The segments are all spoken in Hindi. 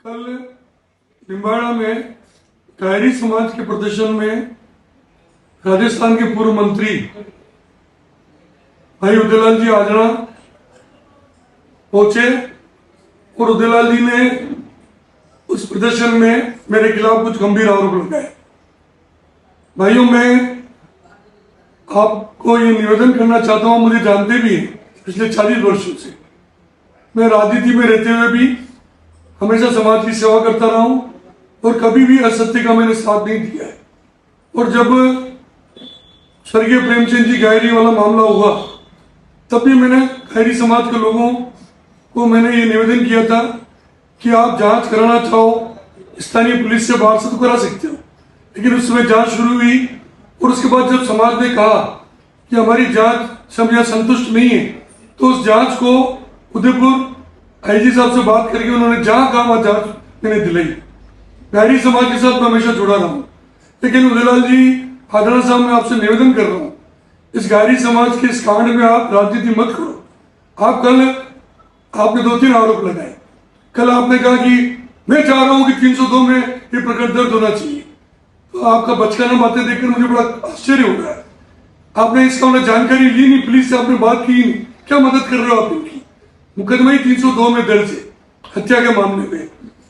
कल निम्बाड़ा में कायरी समाज के प्रदर्शन में राजस्थान के पूर्व मंत्री भाई उदयलाल जी आजना पहुंचे और उदयलाल जी ने उस प्रदर्शन में मेरे खिलाफ कुछ गंभीर आरोप लगाए। भाइयों, मैं आपको ये निवेदन करना चाहता हूं, मुझे जानते भी हैं पिछले 40 वर्षों से, मैं राजनीति में रहते हुए भी हमेशा समाज की सेवा करता रहा हूं और कभी भी असत्य का मैंने साथ नहीं दिया है। और जब स्वर्गीय प्रेमचंद जी गायरी वाला मामला हुआ तब भी मैंने गायरी समाज के लोगों को मैंने ये निवेदन किया था कि आप जांच कराना चाहो स्थानीय पुलिस से बाहर से तो करा सकते हो, लेकिन उस समय जांच शुरू हुई और उसके बाद जब समाज ने कहा कि हमारी जांच से हम यहाँ संतुष्ट नहीं है तो उस जांच को उदयपुर आईजी साहब से बात करके उन्होंने जहां कहा वहां जांच मैंने दिलाई। गायरी समाज के साथ मैं हमेशा जुड़ा रहा हूं, लेकिन उदयलाल जी आदरणीय साहब, मैं आपसे निवेदन कर रहा हूं, इस गायरी समाज के इस कांड में आप राजनीति मत करो। आप कल आपने 2-3 आरोप लगाए। कल आपने कहा कि मैं चाह रहा हूं कि 302 में ये प्रकरण दर्ज होना चाहिए, तो आपका बचकाना बातें देखकर मुझे बड़ा आश्चर्य हो रहा है। आपने इसका जानकारी ली नहीं, पुलिस से आपने बात की नहीं, क्या मदद कर रहे हो आप इनकी? मुकदमा ही 302 में दर्ज है हत्या के मामले में,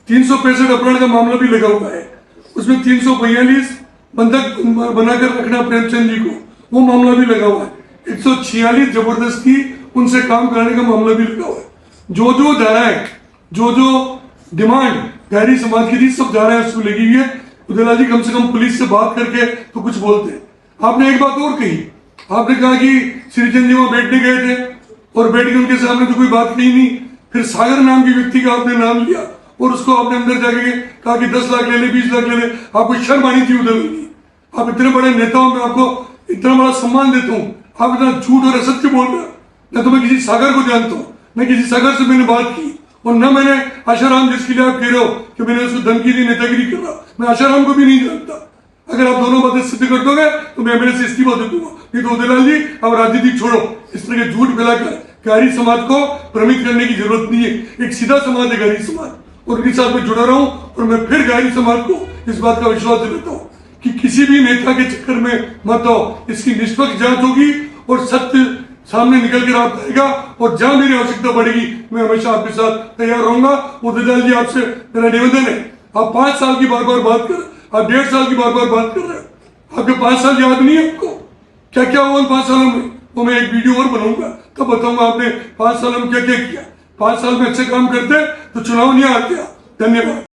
365 अपहरण का मामला भी लगा हुआ है, उसमें 342 बंधक बनाकर रखना प्रेमचंद जी को, वो मामला भी लगा हुआ है, 146 जबरदस्ती उनसे काम कराने का मामला भी लगा हुआ है। जो धाराएं, जो डिमांड गायरी समाज की थी, सब धाराएं उसमें लगी हुई है। उदयलाल जी कम से कम पुलिस से बात करके तो कुछ बोलते हैं। आपने एक बात और कही, आपने कहा कि श्रीचंद जी वहां बैठने गए थे और बैठ के उनके सामने तो कोई बात कही नहीं, फिर सागर नाम की व्यक्ति का आपने नाम लिया और उसको आपने अंदर जाके कहा कि 10 लाख ले ले, 20 लाख ले ले। आपको शर्म आनी थी उदयलाल जी? आप इतने बड़े नेता हो, मैं आपको इतना बड़ा सम्मान देता हूँ, आप इतना झूठ और असत्य बोल रहे हो। न तो मैं किसी सागर को जानता हूँ, न किसी सागर से मैंने बात की, और न मैंने आशाराम जिसके लिए आप कह रहे हो कि मैंने उसको धमकी दी, नेतागिरी कर रहा, मैं आशाराम को भी नहीं जानता। अगर आप दोनों बातें सिद्ध कर दोगे तो मैं एमएलए से इस्तीफा दे दूंगा। नहीं तो उदयलाल जी, अब राजनीति छोड़ो, इस तरह के झूठ फैलाकर गायरी समाज को भ्रमित करने की जरूरत नहीं है। एक सीधा समाज है गायरी समाज, और उनके साथ मैं जुड़ा रहा हूं और मैं फिर गायरी समाज को इस बात का विश्वास दिलाता हूं कि किसी भी नेता के चक्कर में मत आओ। इसकी निष्पक्ष जांच होगी और सत्य सामने निकल कर आप आएगा, और जहां मेरी आवश्यकता पड़ेगी मैं हमेशा आपके साथ तैयार रहूंगा। उदयलाल जी, आपसे मेरा निवेदन है, आप 5 साल की बार बार बात कर, आप 1.5 साल की बार बार बात कर रहे हो। आपके 5 साल याद नहीं है आपको? क्या क्या हुआ 5 सालों में? वो मैं एक वीडियो और बनाऊंगा, तब बताऊंगा आपने 5 सालों में क्या क्या किया। 5 साल में अच्छे काम करते तो चुनाव नहीं आते। धन्यवाद।